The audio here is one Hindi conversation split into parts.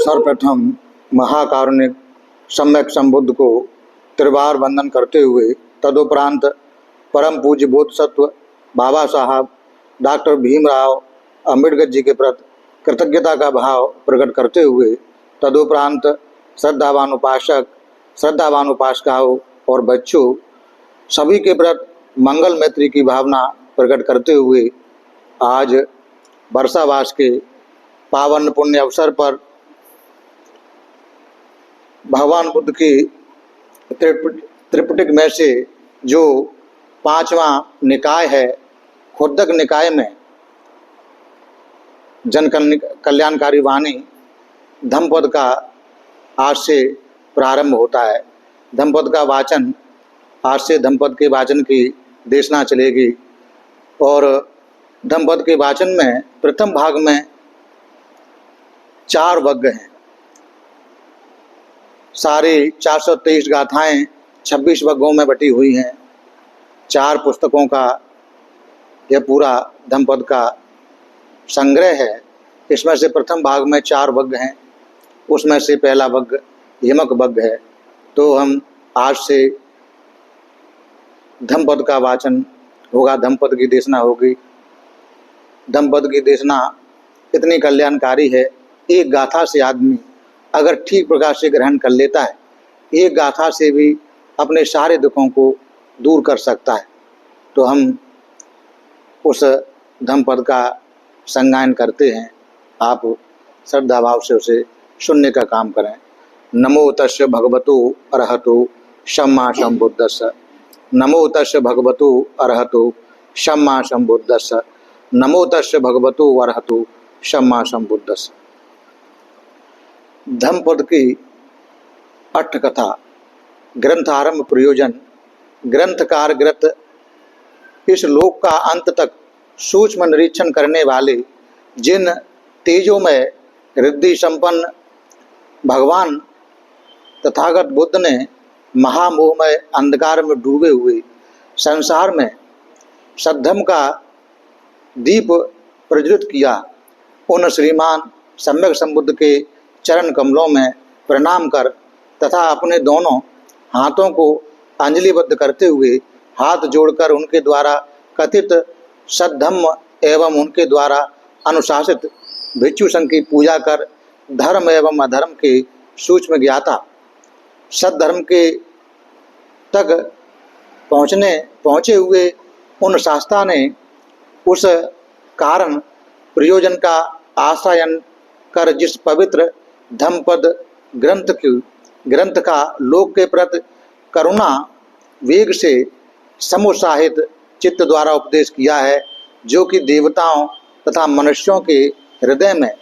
सर्वप्रथम महाकारुणिक सम्यक संबुद्ध को त्रिवार वंदन करते हुए तदुपरांत परम पूज्य बोधसत्व बाबा साहब डॉक्टर भीमराव अंबेडकर जी के प्रति कृतज्ञता का भाव प्रकट करते हुए तदुपरांत श्रद्धावान उपासक, श्रद्धावान उपासिकाओं और बच्चों सभी के प्रति मंगल मैत्री की भावना प्रकट करते हुए आज वर्षावास के पावन पुण्य अवसर पर भगवान बुद्ध की त्रिपिटक में से जो पांचवा निकाय है, खुद्दक निकाय में जन कल्याणकारी वाणी धम्मपद का आज से प्रारंभ होता है। धम्मपद का वाचन आज से धम्मपद के वाचन की देशना चलेगी और धम्मपद के वाचन में प्रथम भाग में 4 वर्ग हैं। सारी 423 गाथाएं 26 वर्गों में बटी हुई हैं। 4 पुस्तकों का यह पूरा धम्मपद का संग्रह है। इसमें से प्रथम भाग में 4 वर्ग हैं, उसमें से पहला वर्ग यमक वर्ग है। तो हम आज से धम्मपद का वाचन होगा, धम्मपद की देशना होगी। धम्मपद की देशना इतनी कल्याणकारी है, एक गाथा से आदमी अगर ठीक प्रकार से ग्रहण कर लेता है, एक गाथा से भी अपने सारे दुखों को दूर कर सकता है। तो हम उस धम्मपद का संगायन करते हैं। आप श्रद्धा भाव से उसे सुनने का काम करें। नमो तस्य भगवतो अरहतो सम्मा सम्बुद्धस्स। नमो तस्य भगवतो अरहतो सम्मा सम्बुद्धस्स। नमो तस्य भगवतो अरहतो सम्मा सम्बुद्धस्स। धम्मपद की अट्ठ कथा ग्रंथारंभ प्रयोजन। ग्रंथकार ग्रत इस लोक का अंत तक सूक्ष्म निरीक्षण करने वाले जिन तेजोमय रिद्धि संपन्न भगवान तथागत बुद्ध ने महामोहमय अंधकार में डूबे हुए संसार में सद्धम का दीप प्रज्वलित किया, उन श्रीमान सम्यक संबुद्ध के चरण कमलों में प्रणाम कर तथा अपने दोनों हाथों को अंजलिबद्ध करते हुए हाथ जोड़कर उनके द्वारा कथित सद्धम्म एवं उनके द्वारा अनुशासित भिक्षु संघ की पूजा कर धर्म एवं अधर्म के सूक्ष्म ज्ञाता सद्धर्म के तक पहुँचे हुए उन शास्त्रा ने उस कारण प्रयोजन का आश्रयन कर जिस पवित्र धम्मपद ग्रंथ का लोक के प्रति करुणा वेग से समुत्साहित चित्त द्वारा उपदेश किया है, जो कि देवताओं तथा मनुष्यों के हृदय में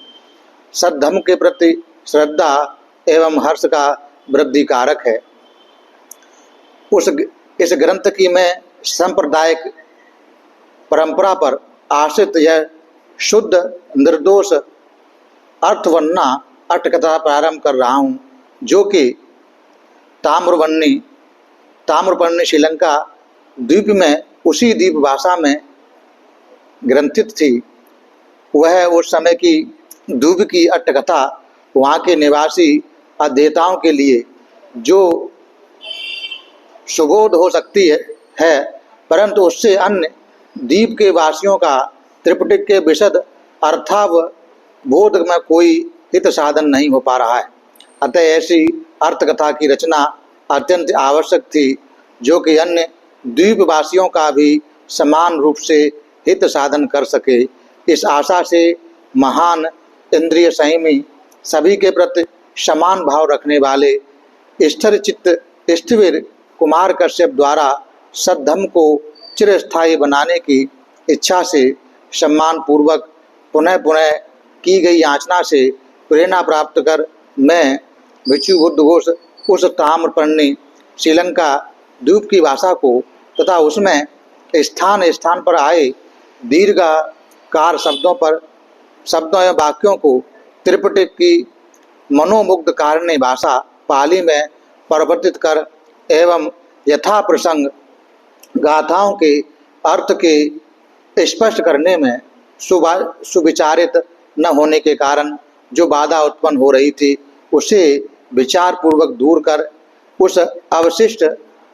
सद्धर्म के प्रति श्रद्धा एवं हर्ष का वृद्धि कारक है। इस ग्रंथ की मैं सांप्रदायिक परंपरा पर आश्रित यह शुद्ध निर्दोष अर्थवर्णना अटकथा प्रारंभ कर रहा हूँ, जो कि ताम्रपर्णी श्रीलंका द्वीप में उसी द्वीप भाषा में ग्रंथित थी। वह उस समय की द्वीप की अट्टकथा वहाँ के निवासी अध्येताओं के लिए जो सुबोध हो सकती है, परंतु उससे अन्य द्वीप के वासियों का त्रिपिटक के विशद अर्थावबोध में कोई हित साधन नहीं हो पा रहा है। अतः ऐसी अर्थकथा की रचना अत्यंत आवश्यक थी, जो कि अन्य द्वीपवासियों का भी समान रूप से हित साधन कर सके। इस आशा से महान इंद्रिय संयमी सभी के प्रति समान भाव रखने वाले स्थिर चित्त स्थविर कुमार कश्यप द्वारा सद्धम्म को चिरस्थायी बनाने की इच्छा से सम्मान पूर्वक पुनः पुनः की गई याचना से प्रेरणा प्राप्त कर मैं भिक्षु बुद्धघोष उस ताम्रपर्णी श्रीलंका द्वीप की भाषा को तथा उसमें स्थान स्थान पर आए दीर्घकार शब्दों एवं वाक्यों को त्रिपिटक की मनोमुग्ध कारणी भाषा पाली में परिवर्तित कर एवं यथा प्रसंग गाथाओं के अर्थ के स्पष्ट करने में सुविचारित न होने के कारण जो बाधा उत्पन्न हो रही थी उसे विचार पूर्वक दूर कर उस अवशिष्ट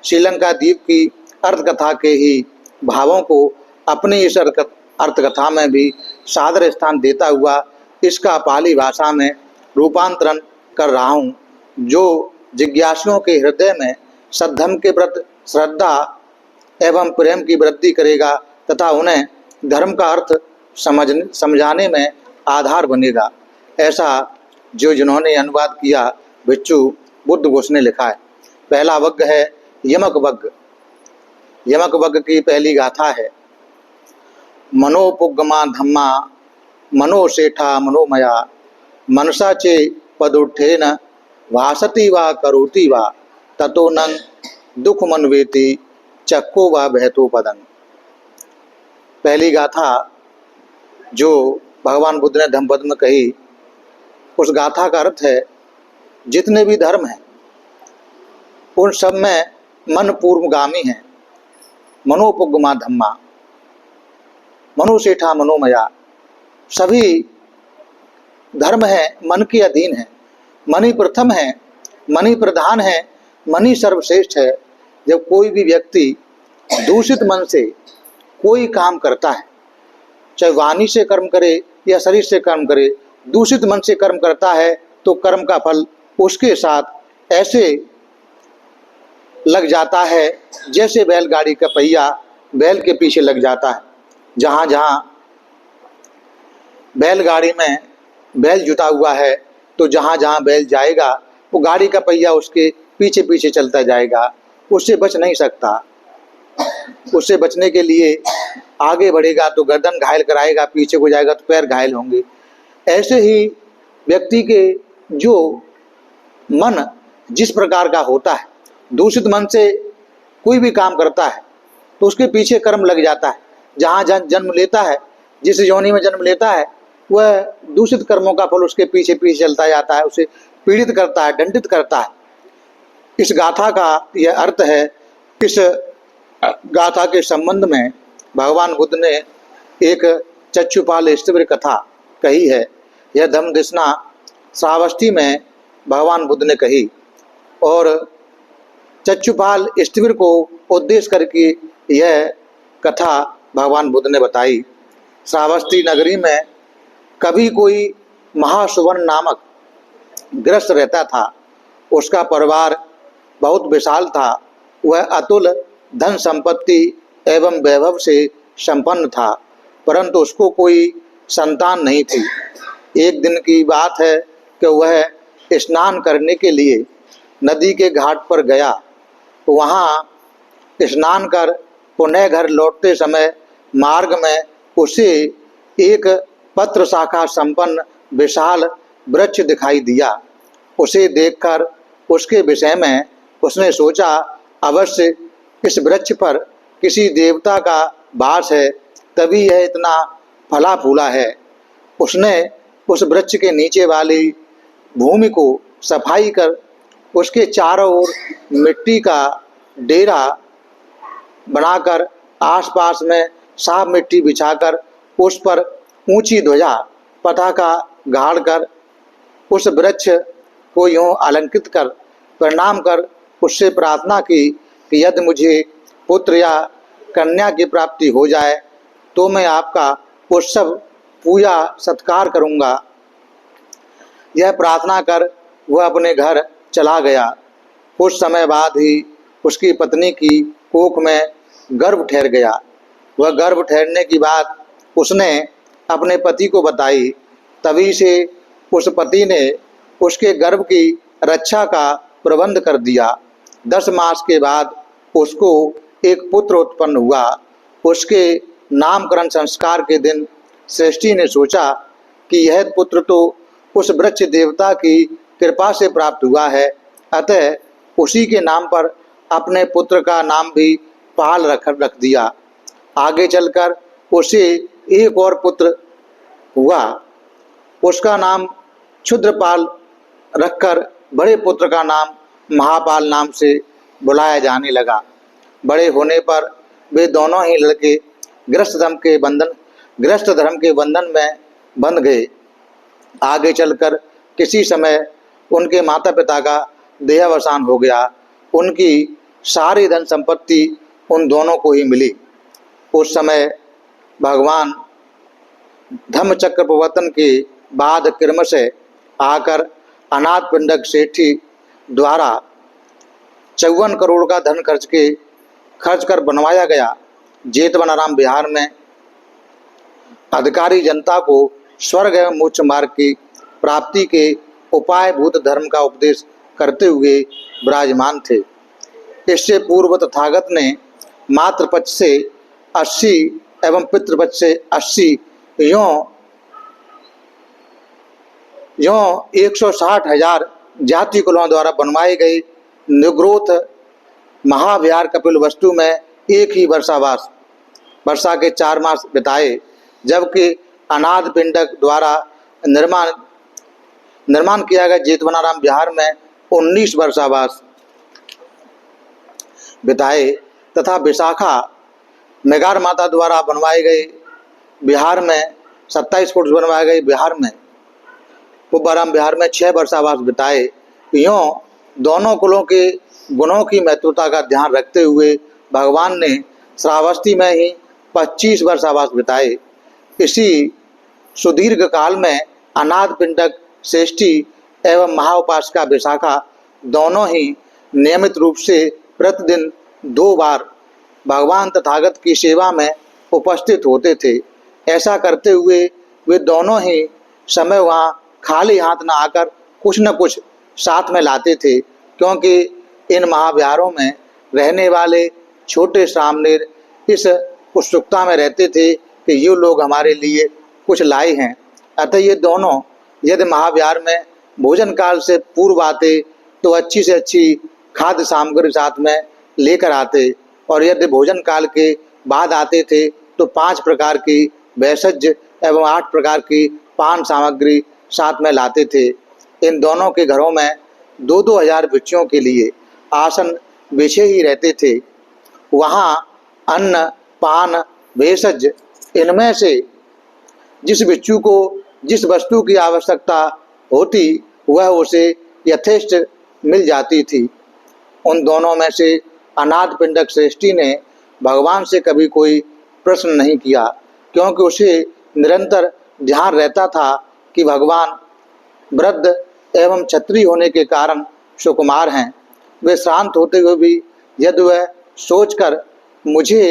श्रीलंका द्वीप की अर्थकथा के ही भावों को अपनी इस अर्थकथा में भी सादर स्थान देता हुआ इसका पाली भाषा में रूपांतरण कर रहा हूँ, जो जिज्ञासुओं के हृदय में सद्धर्म के प्रति श्रद्धा एवं प्रेम की वृद्धि करेगा तथा उन्हें धर्म का अर्थ समझाने में आधार बनेगा। ऐसा जो जिन्होंने अनुवाद किया भिक्षु बुद्ध घोष ने लिखा है। पहला वग्ग है यमक वग्ग। यमक वग्ग की पहली गाथा है, मनोपुग्गमा धम्मा मनोसेठा मनोमया मनसा चे पदुत्थेन भासति वा करोति वा ततो नंग दुख मनवेति चक्को वा बहतो पदं। पहली गाथा जो भगवान बुद्ध ने धम्मपद में कही, उस गाथा का अर्थ है जितने भी धर्म हैं उन सब में मन पूर्वगामी है। मनोपुग्गमा धम्मा मनोसेठा मनोमया, सभी धर्म है मन के अधीन है। मन ही प्रथम है, मन ही प्रधान है, मन ही सर्वश्रेष्ठ है। जब कोई भी व्यक्ति दूषित मन से कोई काम करता है, चाहे वाणी से कर्म करे या शरीर से कर्म करे, दूषित मन से कर्म करता है तो कर्म का फल उसके साथ ऐसे लग जाता है जैसे बैलगाड़ी का पहिया बैल के पीछे लग जाता है। जहाँ जहाँ बैलगाड़ी में बैल जुटा हुआ है तो जहाँ जहाँ बैल जाएगा वो गाड़ी का पहिया उसके पीछे पीछे चलता जाएगा, उससे बच नहीं सकता। उससे बचने के लिए आगे बढ़ेगा तो गर्दन घायल कराएगा, पीछे को जाएगा तो पैर घायल होंगे। ऐसे ही व्यक्ति के जो मन जिस प्रकार का होता है, दूषित मन से कोई भी काम करता है तो उसके पीछे कर्म लग जाता है। जहाँ जन्म लेता है, जिस योनि में जन्म लेता है, वह दूषित कर्मों का फल उसके पीछे पीछे चलता जाता है, उसे पीड़ित करता है, दंडित करता है। इस गाथा का यह अर्थ है। इस गाथा के संबंध में भगवान बुद्ध ने एक चक्षुपाल स्थिविर कथा कही है। यह धम्मदेशना श्रावस्ती में भगवान बुद्ध ने कही और चक्षुपाल स्थिविर को उद्देश्य करके यह कथा भगवान बुद्ध ने बताई। श्रावस्ती नगरी में कभी कोई महासुवर्ण नामक गृहस्थ रहता था। उसका परिवार बहुत विशाल था। वह अतुल धन संपत्ति एवं वैभव से संपन्न था, परंतु उसको कोई संतान नहीं थी। एक दिन की बात है कि वह स्नान करने के लिए नदी के घाट पर गया। वहाँ स्नान कर पुनः घर लौटते समय मार्ग में उसे एक पत्र शाखा संपन्न विशाल वृक्ष दिखाई दिया। उसे देखकर उसके विषय में उसने सोचा, अवश्य इस वृक्ष पर किसी देवता का वास है, तभी यह इतना फला फूला है। उसने उस वृक्ष के नीचे वाली भूमि को सफाई कर उसके चारों ओर मिट्टी का डेरा बनाकर आसपास में साफ मिट्टी बिछाकर उस पर ऊंची ध्वजा पताका गाड़कर उस वृक्ष को यूं अलंकृत कर प्रणाम कर उससे प्रार्थना की कि यदि मुझे पुत्र या कन्या की प्राप्ति हो जाए तो मैं आपका उत्सव पूजा सत्कार करूँगा। यह प्रार्थना कर वह अपने घर चला गया। कुछ समय बाद ही उसकी पत्नी की कोख में गर्भ ठहर गया। वह गर्भ ठहरने की बात उसने अपने पति को बताई। तभी से उस पति ने उसके गर्भ की रक्षा का प्रबंध कर दिया। 10 मास के बाद उसको एक पुत्र उत्पन्न हुआ। उसके नामकरण संस्कार के दिन सृष्टि ने सोचा कि यह पुत्र तो उस वृक्ष देवता की कृपा से प्राप्त हुआ है, अतः उसी के नाम पर अपने पुत्र का नाम भी पाल रख दिया। आगे चलकर उसे एक और पुत्र हुआ। उसका नाम क्षुद्रपाल रखकर बड़े पुत्र का नाम महापाल नाम से बुलाया जाने लगा। बड़े होने पर वे दोनों ही लड़के गृहस्थ धर्म के बंधन में बंध गए। आगे चलकर किसी समय उनके माता पिता का देहावसान हो गया। उनकी सारी धन संपत्ति उन दोनों को ही मिली। उस समय भगवान धम्मचक्र प्रवर्तन के बाद क्रम से आकर अनाथ पिंडक सेठी द्वारा 54 करोड़ का धन खर्च कर बनवाया गया जेतवनाराम विहार में अधिकारी जनता को स्वर्ग एवं मोक्ष मार्ग की प्राप्ति के उपाय भूत धर्म का उपदेश करते हुए विराजमान थे। इससे पूर्व तथागत ने मातृपक्ष से 80 एवं पितृपक्ष से 80 यों 160,000 जाति कुलों द्वारा बनवाए गए निग्रोथ महाविहार कपिल वस्तु में एक ही वर्षा के 4 मास बिताए, जबकि अनाथ पिंडक द्वारा निर्माण किया गया जेतवनाराम विहार में 19 वर्षावास बिताए तथा विशाखा मेगार माता द्वारा बनवाए गए बिहार में 27 फुट बनवाए गए बिहार में पुब्बाराम बिहार में 6 वर्षावास बिताए। यों दोनों कुलों के गुणों की महत्वता का ध्यान रखते हुए भगवान ने श्रावस्ती में ही 25 वर्षावास बिताए। इसी सुदीर्घ काल में अनाथ पिंडक श्रेष्ठी एवं महाउपासिका विशाखा दोनों ही नियमित रूप से प्रतिदिन 2 बार भगवान तथागत की सेवा में उपस्थित होते थे। ऐसा करते हुए वे दोनों ही समय वहाँ खाली हाथ न आकर कुछ न कुछ साथ में लाते थे, क्योंकि इन महाविहारों में रहने वाले छोटे सामनेर इस उत्सुकता में रहते थे कि ये लोग हमारे लिए कुछ लाए हैं। अतः ये दोनों यदि महाविहार में भोजन काल से पूर्व आते तो अच्छी से अच्छी खाद्य सामग्री साथ में लेकर आते, और यदि भोजन काल के बाद आते थे तो 5 प्रकार की भेषज एवं 8 प्रकार की पान सामग्री साथ में लाते थे। इन दोनों के घरों में 2-2 हजार भिक्षुओं के लिए आसन बिछे ही रहते थे। वहाँ अन्न पान भेषज इनमें से जिस भिक्षु को जिस वस्तु की आवश्यकता होती वह उसे यथेष्ट मिल जाती थी। उन दोनों में से अनाथ पिंडक श्रेष्ठी ने भगवान से कभी कोई प्रश्न नहीं किया, क्योंकि उसे निरंतर ध्यान रहता था कि भगवान वृद्ध एवं क्षत्रिय होने के कारण सुकुमार हैं। वे श्रांत होते हुए भी यदि वह सोचकर मुझे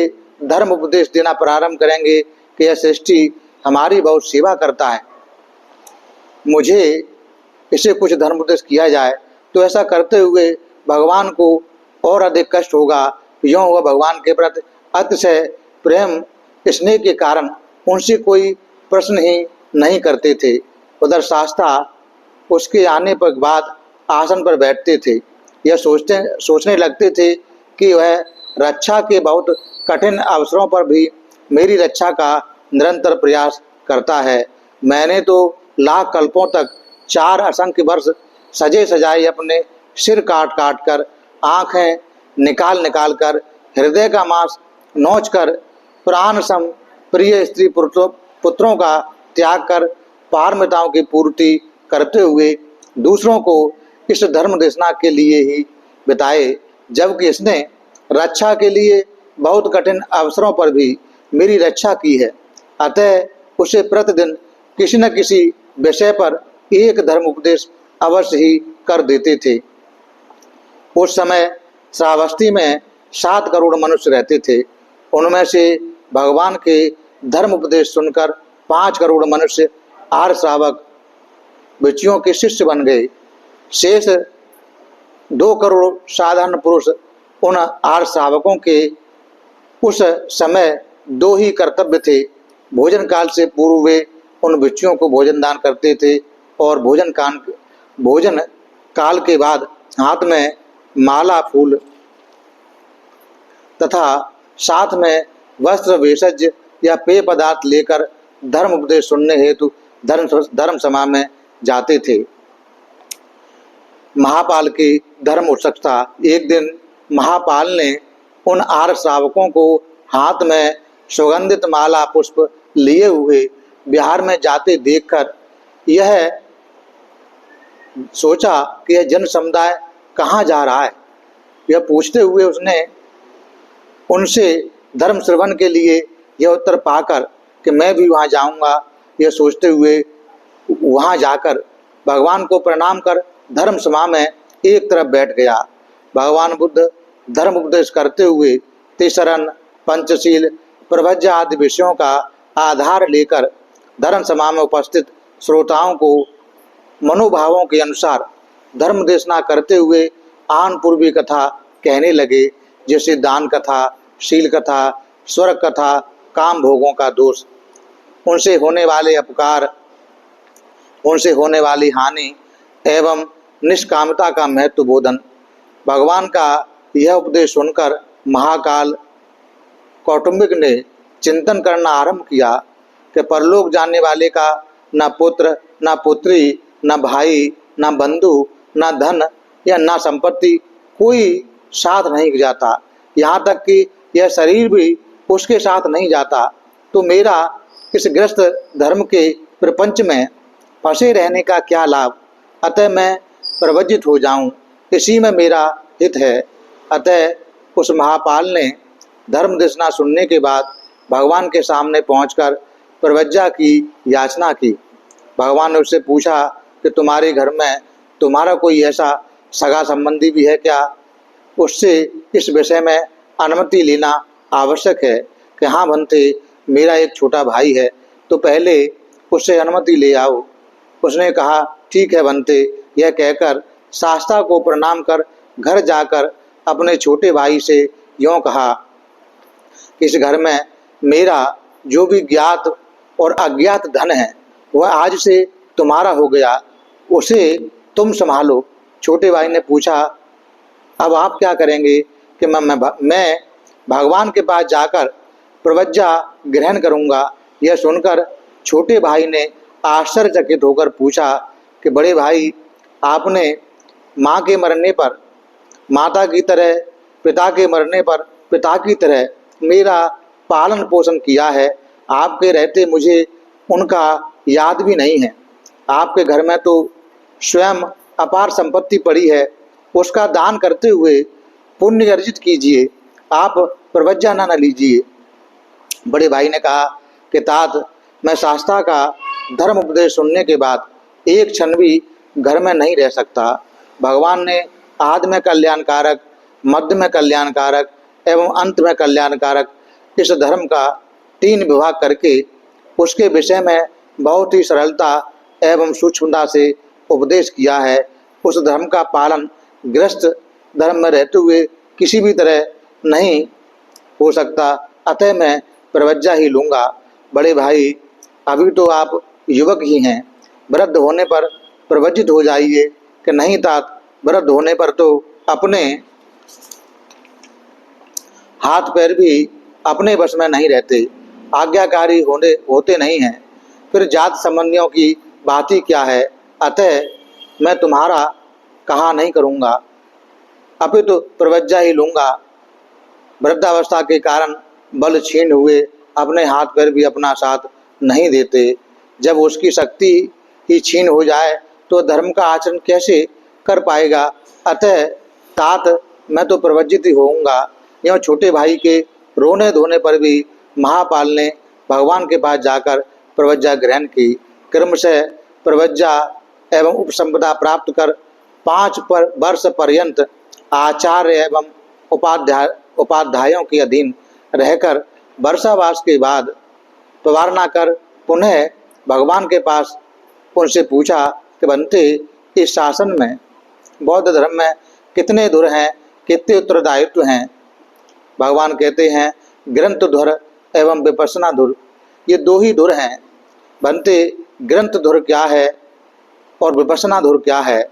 धर्म उपदेश देना प्रारंभ करेंगे कि यह श्रेष्ठी हमारी बहुत सेवा करता है, मुझे इसे कुछ धर्म उपदेश किया जाए, तो ऐसा करते हुए भगवान को और अधिक कष्ट होगा। यों हुआ भगवान के प्रति अतिशय प्रेम स्नेह के कारण उनसे कोई प्रश्न ही नहीं करते थे। उधर शास्ता उसके आने पर बाद आसन पर बैठते थे। यह सोचने लगते थे कि वह रक्षा के बहुत कठिन अवसरों पर भी मेरी रक्षा का निरंतर प्रयास करता है। मैंने तो लाख कल्पों तक 4 असंख्य वर्ष सजे सजाए अपने सिर काट काट कर, आँखें निकाल निकाल कर, हृदय का मांस नोच कर, प्राण सम प्रिय स्त्री पुत्रों का त्याग कर पारमिताओं की पूर्ति करते हुए दूसरों को इस धर्म देशना के लिए ही बिताए, जबकि इसने रक्षा के लिए बहुत कठिन अवसरों पर भी मेरी रक्षा की है। अतः उसे प्रतिदिन किसी न किसी विषय पर एक धर्म उपदेश अवश्य ही कर देते थे। उस समय श्रावस्ती में 7 करोड़ मनुष्य रहते थे। उनमें से भगवान के धर्म उपदेश सुनकर 5 करोड़ मनुष्य आर्य श्रावक भिक्षुओं के शिष्य बन गए। शेष 2 करोड़ साधारण पुरुष उन आर्य श्रावकों के उस समय 2 ही कर्तव्य थे। भोजन काल से पूर्व वे उन भिक्षुओं को भोजन दान करते थे, और भोजन काल के बाद हाथ में माला फूल तथा साथ में वस्त्र भेषज या पेय पदार्थ लेकर धर्म उपदेश सुनने हेतु धर्म सभा में जाते थे। महापाल की धर्म उत्सुकता। एक दिन महापाल ने उन आर्य श्रावकों को हाथ में सुगंधित माला पुष्प लिए हुए बिहार में जाते देखकर यह सोचा कि यह जन समुदाय कहाँ जा रहा है। यह पूछते हुए उसने उनसे धर्म श्रवण के लिए यह उत्तर पाकर कि मैं भी वहाँ जाऊँगा, यह सोचते हुए वहाँ जाकर भगवान को प्रणाम कर धर्म सभा में एक तरफ बैठ गया। भगवान बुद्ध धर्म उपदेश करते हुए त्रिशरण, पंचशील, प्रभज्य आदि विषयों का आधार लेकर धर्म सभा में उपस्थित श्रोताओं को मनोभावों के अनुसार धर्म देशना करते हुए आन पूर्वी कथा कहने लगे, जैसे दान कथा, शील कथा, स्वर्ग कथा, काम भोगों का दोष, उनसे होने वाले अपकार, उनसे होने वाली हानि एवं निष्कामता का महत्व बोधन। भगवान का यह उपदेश सुनकर महाकाल कौटुंबिक ने चिंतन करना आरंभ किया कि परलोक जाने वाले का न पुत्र, न पुत्री, न भाई, न बंधु, न धन या न संपत्ति कोई साथ नहीं जाता, यहाँ तक कि यह शरीर भी उसके साथ नहीं जाता। तो मेरा इस ग्रस्त धर्म के प्रपंच में फंसे रहने का क्या लाभ? अतः मैं प्रवज्जित हो जाऊं, इसी में मेरा हित है। अतः उस महापाल ने धर्म देशना सुनने के बाद भगवान के सामने पहुंचकर प्रवज्जा की याचना की। भगवान ने उससे पूछा कि तुम्हारे घर में तुम्हारा कोई ऐसा सगा संबंधी भी है क्या? उससे इस विषय में अनुमति लेना आवश्यक है। कि हाँ बनते, मेरा एक छोटा भाई है, तो पहले उससे अनुमति ले आओ। उसने कहा ठीक है बनते। यह कहकर शास्ता को प्रणाम कर घर जाकर अपने छोटे भाई से यों कहा, इस घर में मेरा जो भी ज्ञात और अज्ञात धन है वह आज से तुम्हारा हो गया, उसे तुम संभालो। छोटे भाई ने पूछा अब आप क्या करेंगे? कि मैं भगवान के पास जाकर प्रवज्जा ग्रहण करूँगा। यह सुनकर छोटे भाई ने आश्चर्यचकित होकर पूछा कि बड़े भाई, आपने माँ के मरने पर माता की तरह, पिता के मरने पर पिता की तरह मेरा पालन पोषण किया है, आपके रहते मुझे उनका याद भी नहीं है। आपके घर में तो स्वयं अपार संपत्ति पड़ी है, उसका दान करते हुए पुण्य अर्जित कीजिए, आप प्रवज्जा न लीजिए। बड़े भाई ने कहा कि तात, मैं शास्त्रा का धर्म उपदेश सुनने के बाद एक क्षण भी घर में नहीं रह सकता। भगवान ने आदि में कल्याणकारक, मध्य में कल्याणकारक एवं अंत में कल्याणकारक इस धर्म का 3 विभाग करके उसके विषय में बहुत ही सरलता एवं सूक्ष्मता से उपदेश किया है। उस धर्म का पालन ग्रस्त धर्म में रहते हुए किसी भी तरह नहीं हो सकता। अतः मैं प्रवज्जा ही लूँगा। बड़े भाई, अभी तो आप युवक ही हैं, वृद्ध होने पर प्रवज्जित हो जाइए। कि नहीं तात, वृद्ध होने पर तो अपने हाथ पैर भी अपने वश में नहीं रहते, आज्ञाकारी होते नहीं हैं, फिर जात संबंधियों की बात ही क्या है। अतः मैं तुम्हारा कहा नहीं करूँगा, अभी तो प्रवज्जा ही लूँगा। वृद्धावस्था के कारण बल क्षीण हुए अपने हाथ पैर भी अपना साथ नहीं देते। जब उसकी शक्ति ही क्षीण हो जाए तो धर्म का आचरण कैसे कर पाएगा? अतः तात, मैं तो प्रवज्जित ही होऊंगा। यह छोटे भाई के रोने धोने पर भी महापाल ने भगवान के पास जाकर प्रवज्जा ग्रहण की। क्रमशः प्रवज्जा एवं उपसंपदा प्राप्त कर 5 वर्ष पर्यंत आचार्य एवं उपाध्यायों के अधीन रहकर वर्षावास के बाद प्रवारणा कर पुनः भगवान के पास उनसे पूछा कि बनते, इस शासन में बौद्ध धर्म में कितने धुर हैं, कितने उत्तरदायित्व हैं? भगवान कहते हैं ग्रंथ धुर एवं विपස්සना धुर, ये 2 ही धुर हैं। बनते, ग्रंथ धुर क्या है और विपස්සना धुर क्या है?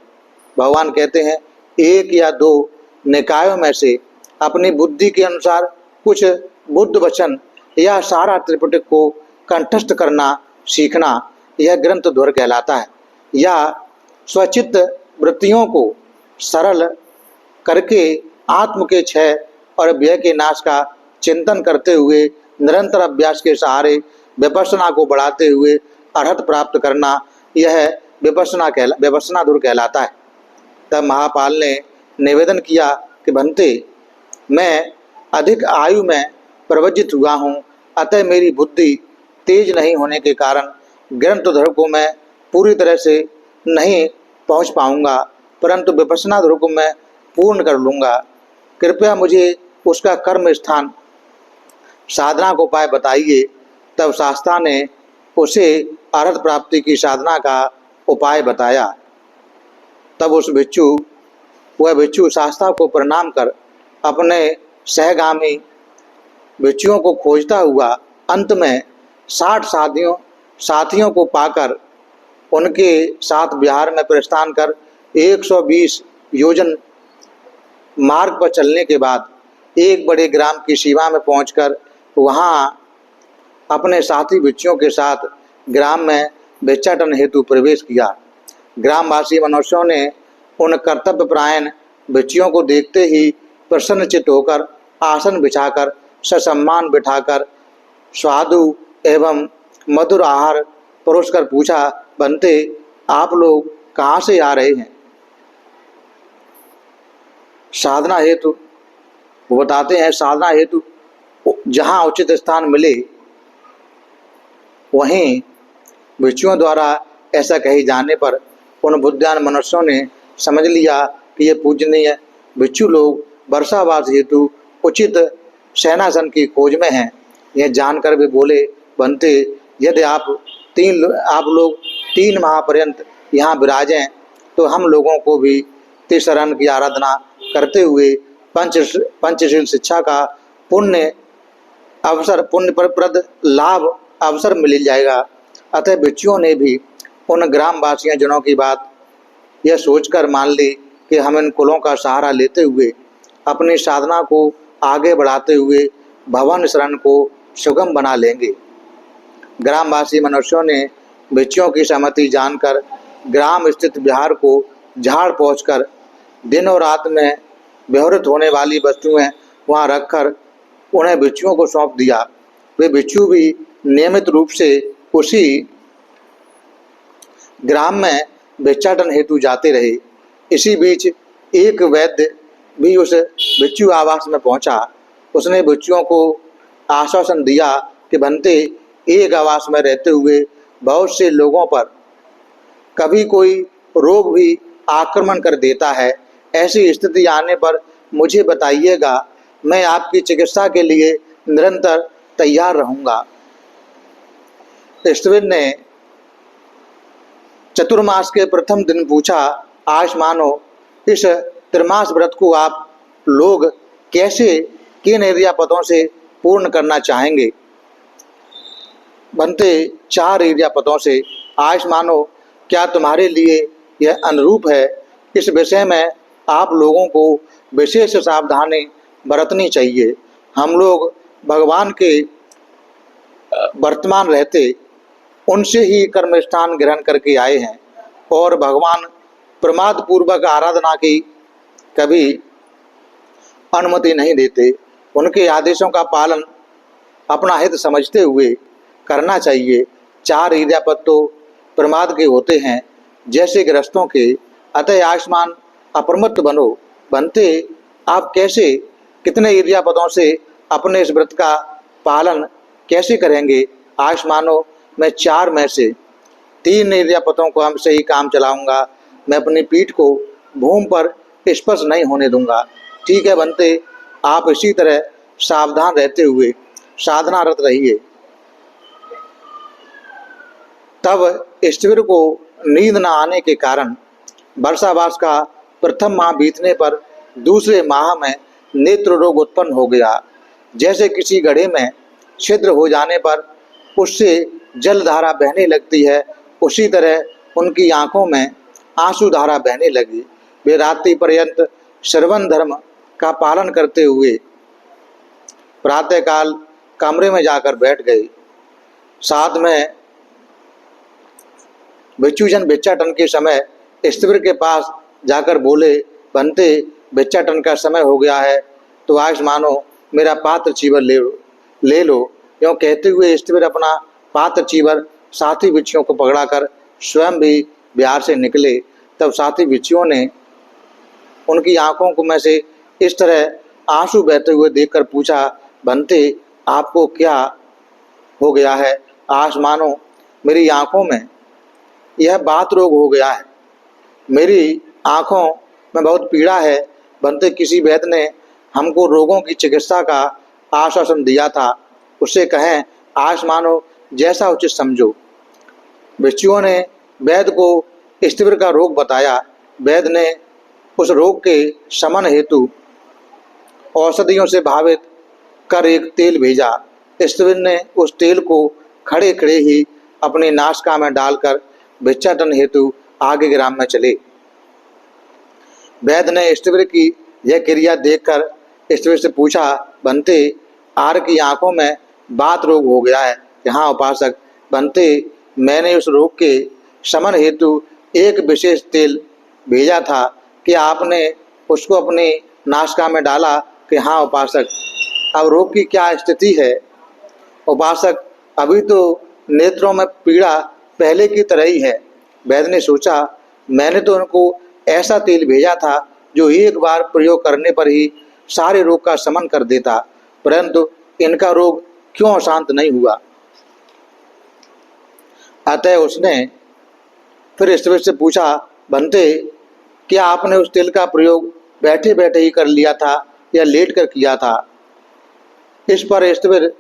भगवान कहते हैं 1 या 2 निकायों में से अपनी बुद्धि के अनुसार कुछ बुद्ध वचन या सारा त्रिपिटक को कंठस्थ करना सीखना, यह ग्रंथ धुर कहलाता है। या स्वचित्त वृत्तियों को सरल करके आत्म के क्षय और व्यय के नाश का चिंतन करते हुए निरंतर अभ्यास के सहारे विपස්සना को बढ़ाते हुए अर्हत प्राप्त करना, यह विपस्सना धुर कहलाता है। तब महापाल ने निवेदन किया कि भंते, मैं अधिक आयु में प्रवज्जित हुआ हूँ, अतः मेरी बुद्धि तेज नहीं होने के कारण ग्रंथोधर को मैं पूरी तरह से नहीं पहुँच पाऊँगा, परंतु विपस्सना धुर को मैं पूर्ण कर लूँगा। कृपया मुझे उसका कर्म स्थान साधना को उपाय बताइए। तब शास्त्रा ने उसे अर्हत प्राप्ति की साधना का उपाय बताया। तब वह भिक्षु शास्त्रा को प्रणाम कर अपने सहगामी भिक्षुओं को खोजता हुआ अंत में 60 साथियों को पाकर उनके साथ बिहार में प्रस्थान कर 120 योजन मार्ग पर चलने के बाद एक बड़े ग्राम की सीमा में पहुंचकर वहां अपने साथी भिक्षुओं के साथ ग्राम में भिक्षाटन हेतु प्रवेश किया। ग्रामवासी मनुष्यों ने उन कर्तव्यपरायण भिक्षुओं को देखते ही प्रसन्नचित्त होकर आसन बिछाकर ससम्मान बिठाकर स्वादु एवं मधुर आहार परोसकर पूछा, बनते आप लोग कहाँ से आ रहे हैं? साधना हेतु वो बताते हैं, साधना हेतु जहाँ उचित स्थान मिले वहीं भिक्षुओं द्वारा ऐसा कहे जाने पर उन बुद्धिमान मनुष्यों ने समझ लिया कि ये पूजनीय भिक्षु लोग वर्षावास हेतु उचित सेनासन की खोज में हैं। यह जानकर भी बोले, बनते, यदि आप लोग 3 माह पर्यंत यहाँ विराजें तो हम लोगों को भी त्रिशरण की आराधना करते हुए पंचशील शिक्षा का पुण्यप्रद लाभ अवसर मिल जाएगा। अतः भिक्षुओं ने भी उन ग्रामवासियों जनों की बात यह सोचकर मान ली कि हम इन कुलों का सहारा लेते हुए अपनी साधना को आगे बढ़ाते हुए भवन शरण को सुगम बना लेंगे। ग्रामवासी मनुष्यों ने भिक्षुओं की सहमति जानकर ग्राम स्थित विहार को झाड़ पहुँचकर दिन और रात में व्यवहृत होने वाली वस्तुएं वहां रखकर उन्हें भिक्षुओं को सौंप दिया। वे भिक्षु भी नियमित रूप से उसी ग्राम में भिक्षाटन हेतु जाते रहे। इसी बीच एक वैद्य भी उस भिक्षु आवास में पहुंचा। उसने भिक्षुओं को आश्वासन दिया कि बनते, एक आवास में रहते हुए बहुत से लोगों पर कभी कोई रोग भी आक्रमण कर देता है। ऐसी स्थिति आने पर मुझे बताइएगा, मैं आपकी चिकित्सा के लिए निरंतर तैयार रहूंगा। स्थविर ने चतुर्मास के प्रथम दिन पूछा, आज मानो इस त्रिमास व्रत को आप लोग कैसे किन एरियापदों से पूर्ण करना चाहेंगे? बनते, 4 एरियापदों से। आज मानो क्या तुम्हारे लिए यह अनुरूप है? इस विषय में आप लोगों को विशेष सावधानी बरतनी चाहिए। हम लोग भगवान के वर्तमान रहते उनसे ही कर्म स्थान ग्रहण करके आए हैं और भगवान प्रमाद पूर्वक आराधना की कभी अनुमति नहीं देते। उनके आदेशों का पालन अपना हित समझते हुए करना चाहिए। 4 एरियापद तो प्रमाद के होते हैं, जैसे गृहस्थों के। अतः आयुष्मान अप्रमत्त बनो। बनते, आप कैसे कितने एरियापदों से अपने इस व्रत का पालन कैसे करेंगे? आज मानो मैं 4 में से 3 एरियापदों को हमसे ही काम चलाऊंगा। मैं अपनी पीठ को भूमि पर स्पर्श नहीं होने दूंगा। ठीक है बनते, आप इसी तरह सावधान रहते हुए साधनारत रहिए। तब स्थविर को नींद न आने के कारण वर्षावास का प्रथम माह बीतने पर दूसरे माह में नेत्र रोग उत्पन्न हो गया। जैसे किसी घड़े में छिद्र हो जाने पर उससे जलधारा बहने लगती है, उसी तरह उनकी आंखों में आंसू धारा बहने लगी। वे रात्रि पर्यंत श्रवण धर्म का पालन करते हुए प्रातःकाल कमरे में जाकर बैठ गए। साथ में भिक्षुजन भिक्षाटन के समय स्थविर के पास जाकर बोले, बनते, भिक्षाटन का समय हो गया है तो आज मानो मेरा पात्र चीवर ले लो। यूँ कहते हुए स्थविर अपना पात्र चीवर साथी भिक्षुओं को पकड़ाकर स्वयं भी बिहार से निकले, तब साथी भिक्षुओं ने उनकी आंखों को में से इस तरह आंसू बहते हुए देखकर पूछा, बनते आपको क्या हो गया है? आज मानो मेरी आंखों में यह बात रोग हो गया है, मेरी आंखों में बहुत पीड़ा है। बनते किसी वैद्य ने हमको रोगों की चिकित्सा का आश्वासन दिया था, उससे कहें आज मानो जैसा उचित समझो। भिक्षुओं ने वैद्य को स्त्रीवर का रोग बताया। वैद्य ने उस रोग के शमन हेतु औषधियों से भावित कर एक तेल भेजा। स्त्रीवर ने उस तेल को खड़े खड़े ही अपनी नासिका में डालकर भिक्षाटन हेतु आगे ग्राम में चले। वैद्य ने स्त्रीवर की यह क्रिया देखकर स्त्रीवर से पूछा, बनते आर की आंखों में बात रोग हो गया है। यहाँ उपासक, बनते मैंने उस रोग के शमन हेतु एक विशेष तेल भेजा था कि आपने उसको अपनी नासिका में डाला। कि हाँ उपासक, अब रोग की क्या स्थिति है? उपासक, अभी तो नेत्रों में पीड़ा पहले की तरह ही है। वैद्य ने सोचा, मैंने तो उनको ऐसा तेल भेजा था जो एक बार प्रयोग करने पर ही सारे रोग का शमन कर देता, परंतु इनका रोग क्यों शांत नहीं हुआ? अतः उसने फिर स्त्रीवर से पूछा, बनते क्या आपने उस तेल का प्रयोग बैठे बैठे ही कर लिया था या लेट कर किया था? इस पर स्त्रीवर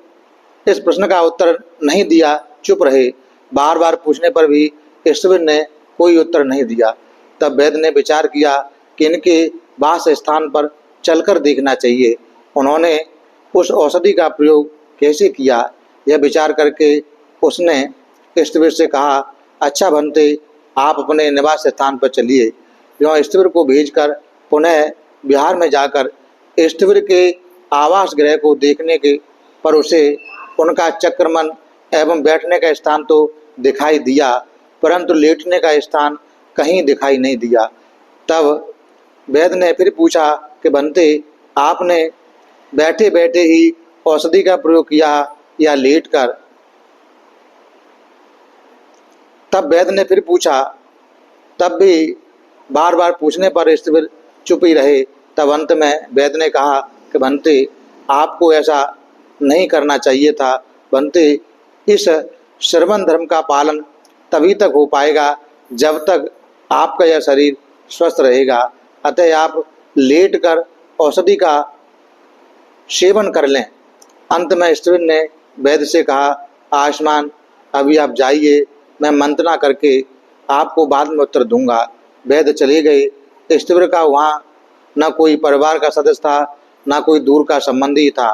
इस प्रश्न का उत्तर नहीं दिया, चुप रहे। बार बार पूछने पर भी स्त्रीवर ने कोई उत्तर नहीं दिया। तब वैद्य ने विचार किया कि इनके वास स्थान पर चलकर देखना चाहिए। उन्होंने उस औषधि का प्रयोग कैसे किया, यह विचार करके उसने स्त्रीवर से कहा, अच्छा बनते आप अपने निवास स्थान पर चलिए। यों स्त्रीवर को भेजकर पुनः बिहार में जाकर स्त्रीवर के आवास गृह को देखने के पर उसे उनका चक्रमन एवं बैठने का स्थान तो दिखाई दिया, परंतु लेटने का स्थान कहीं दिखाई नहीं दिया। तब वैद्य ने फिर पूछा कि बनते आपने बैठे बैठे ही औषधि का प्रयोग किया या लेट कर? तब वैद्य ने फिर पूछा, तब भी बार बार पूछने पर स्त्रीवर चुप ही रहे। तब अंत में वैद्य ने कहा कि बनते आपको ऐसा नहीं करना चाहिए था। बनते इस श्रवण धर्म का पालन तभी तक हो पाएगा जब तक आपका यह शरीर स्वस्थ रहेगा। अतः आप लेट कर औषधि का सेवन कर लें। अंत में स्त्रीवर ने वैद्य से कहा, आयुष्मान अभी आप जाइए, मैं मंत्रणा करके आपको बाद में उत्तर दूंगा। वैद्य चले गए। स्त्रीवर का वहाँ न कोई परिवार का सदस्य था, न कोई दूर का संबंधी था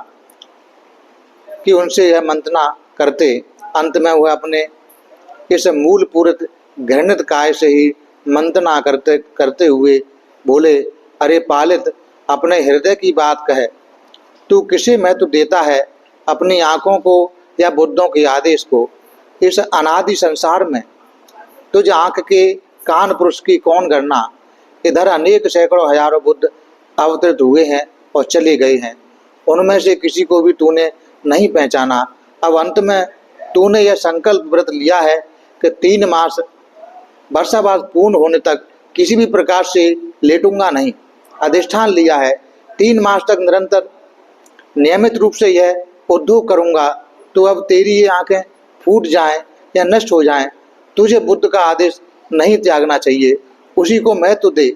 कि उनसे यह मंत्रणा करते। अंत में वह अपने इस मूल पूरित घृणित काय से ही मंत्रणा करते करते हुए बोले, अरे पालित, अपने हृदय की बात कहे, तू किसे महत्व देता है, अपनी आँखों को या बुद्धों के आदेश को? इस अनादि संसार में तुझ आँख के कान पुरुष की कौन गणना? इधर अनेक सैकड़ों हजारों बुद्ध अवतरित हुए हैं और चले गए हैं, उनमें से किसी को भी तूने नहीं पहचाना। अब अंत में तूने यह संकल्प व्रत लिया है कि 3 मास वर्षावास पूर्ण होने तक किसी भी प्रकार से लेटूंगा नहीं। अधिष्ठान लिया है 3 मास तक निरंतर नियमित रूप से यह उद्योग करूंगा। तो अब तेरी ये आंखें फूट जाएं या नष्ट हो जाएं, तुझे बुद्ध का आदेश नहीं त्यागना चाहिए, उसी को महत्व दे,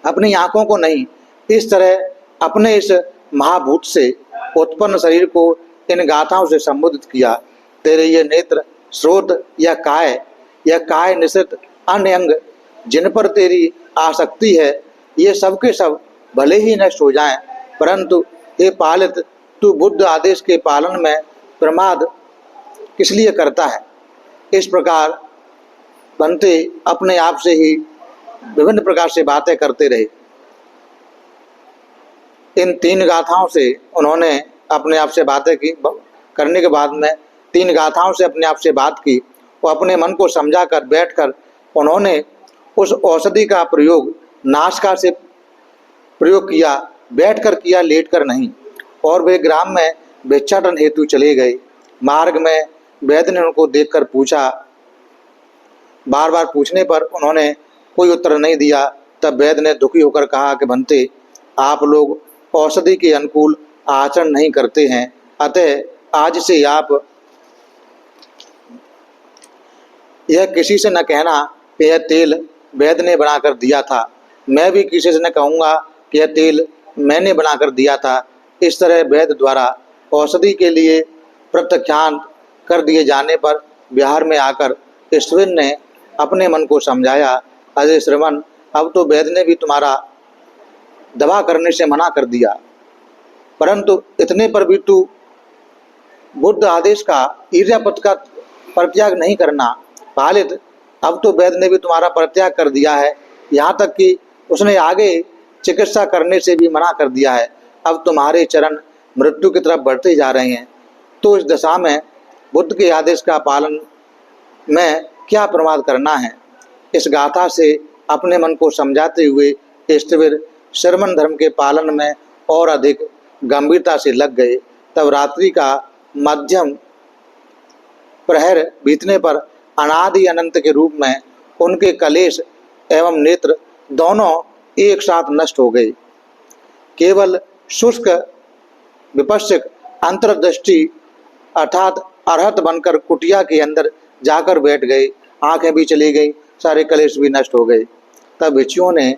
अपनी आंखों को नहीं। इस तरह अपने इस महाभूत से उत्पन्न शरीर को इन गाथाओं से संबोधित किया। तेरे ये नेत्र, स्रोत या काय निश्चित अन्य अंग जिन पर तेरी आसक्ति है, ये सब के सब भले ही नष्ट हो जाएं, परंतु हे पालित, तू बुद्ध आदेश के पालन में प्रमाद किस लिए करता है? इस प्रकार बनते अपने आप से ही विभिन्न प्रकार से बातें करते रहे। इन 3 गाथाओं से उन्होंने अपने आप से बातें की। करने के बाद में 3 गाथाओं से अपने आप से बात की और अपने मन को समझा कर बैठकर उन्होंने उस औषधि का प्रयोग नासिका से प्रयोग किया, बैठकर किया, लेटकर नहीं। और वे ग्राम में भिक्षाटन हेतु चले गए। मार्ग में वैद्य ने उनको देखकर पूछा, बार बार पूछने पर उन्होंने कोई उत्तर नहीं दिया। तब वैद्य ने दुखी होकर कहा कि भंते, आप लोग औषधि के अनुकूल आचरण नहीं करते हैं, अतः आज से आप यह किसी से न कहना कि यह तेल वैद्य ने बनाकर दिया था। मैं भी किसी से न कहूँगा कि यह तेल मैंने बनाकर दिया था। इस तरह वैद्य द्वारा औषधि के लिए प्रत्याख्यान कर दिए जाने पर बिहार में आकर ईश्वर ने अपने मन को समझाया, अजय श्रवण, अब तो वैद्य ने भी तुम्हारा दवा करने से मना कर दिया, परंतु इतने पर भी तू बुद्ध आदेश का ईर्ष्यापद का परित्याग नहीं करना। पालित, अब तो वैद्य ने भी तुम्हारा परित्याग कर दिया है, यहाँ तक कि उसने आगे चिकित्सा करने से भी मना कर दिया है। अब तुम्हारे चरण मृत्यु की तरफ बढ़ते जा रहे हैं, तो इस दशा में बुद्ध के आदेश का पालन में क्या प्रमाद करना है। इस गाथा से अपने मन को समझाते हुए ईष्टवीर श्रमण धर्म के पालन में और अधिक गंभीरता से लग गए। तब रात्रि का मध्यम प्रहर बीतने पर अनादि अनंत के रूप में उनके कलेश एवं नेत्र दोनों एक साथ नष्ट हो गए। केवल शुष्क विपश्चिक अंतर्दृष्टि अर्थात अरहत बनकर कुटिया के अंदर जाकर बैठ गए। आंखें भी चली गई, सारे कलेश भी नष्ट हो गए। तब भिक्षुओं ने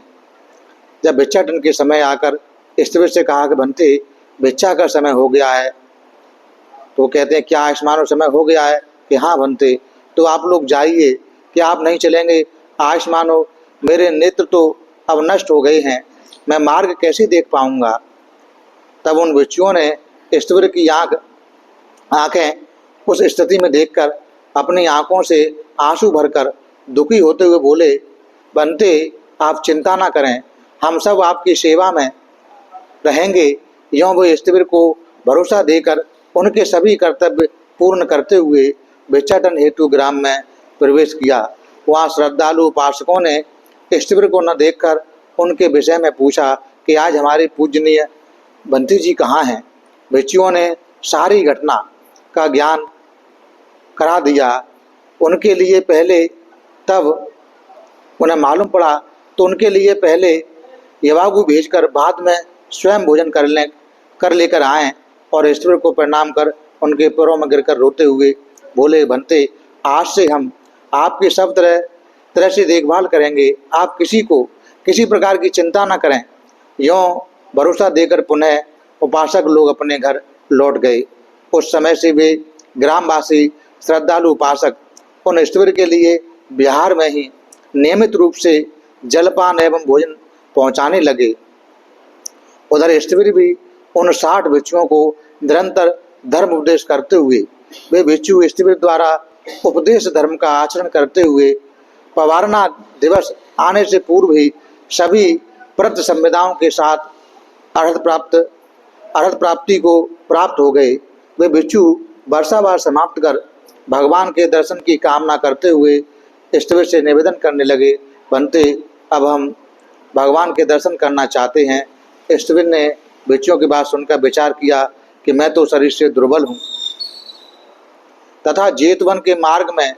जब भिक्षाटन के समय आकर ईष्टवीर से कहा कि भंते, भिक्षा का समय हो गया है। तो कहते हैं, क्या आयुष्मानो समय हो गया है? कि हाँ भंते, तो आप लोग जाइए। क्या आप नहीं चलेंगे? आयुष्मानो, मेरे नेत्र तो अब नष्ट हो गए हैं, मैं मार्ग कैसे देख पाऊंगा। तब उन भिक्षुओं ने ईष्टवीर की आंखें उस स्थिति में देखकर अपनी आंखों से आंसू भरकर दुखी होते हुए बोले, बनते, आप चिंता ना करें, हम सब आपकी सेवा में रहेंगे। यों वो ईष्टवीर को भरोसा देकर उनके सभी कर्तव्य पूर्ण करते हुए भिक्षाटन हेतु ग्राम में प्रवेश किया। वहाँ श्रद्धालु उपासकों ने ईष्टवीर को न देखकर उनके विषय में पूछा कि आज हमारे पूजनीय बंती जी कहाँ हैं। भिक्षुओं ने सारी घटना का ज्ञान करा दिया उनके लिए। पहले तब उन्हें मालूम पड़ा तो उनके लिए पहले यवागु भेजकर बाद में स्वयं भोजन कर लेकर आए और ईश्वर को प्रणाम कर उनके पैरों में गिरकर रोते हुए बोले, बनते, आज से हम आपकी सब तरह से देखभाल करेंगे, आप किसी प्रकार की चिंता न करें। यों भरोसा देकर पुनः उपासक लोग अपने घर लौट गए। उस समय से वे ग्रामवासी श्रद्धालु उपासक उन ईश्वर के लिए बिहार में ही नियमित रूप से जलपान एवं भोजन पहुंचाने लगे। उधर ईष्टवीर भी उन 60 भिक्षुओं को निरंतर धर्म उपदेश करते हुए वे भिक्षु ईष्टवीर द्वारा उपदेश धर्म का आचरण करते हुए पवारना दिवस आने से पूर्व ही सभी व्रत संविदाओं के साथ अर्हत प्राप्ति को प्राप्त हो गए। वे भिक्षु वर्षावार समाप्त कर भगवान के दर्शन की कामना करते हुए ईष्टवीर से निवेदन करने लगे, बनते, अब हम भगवान के दर्शन करना चाहते हैं। ईष्टवीर ने भिक्षुओं की बात सुनकर विचार किया कि मैं तो शरीर से दुर्बल हूँ तथा जेतवन के मार्ग में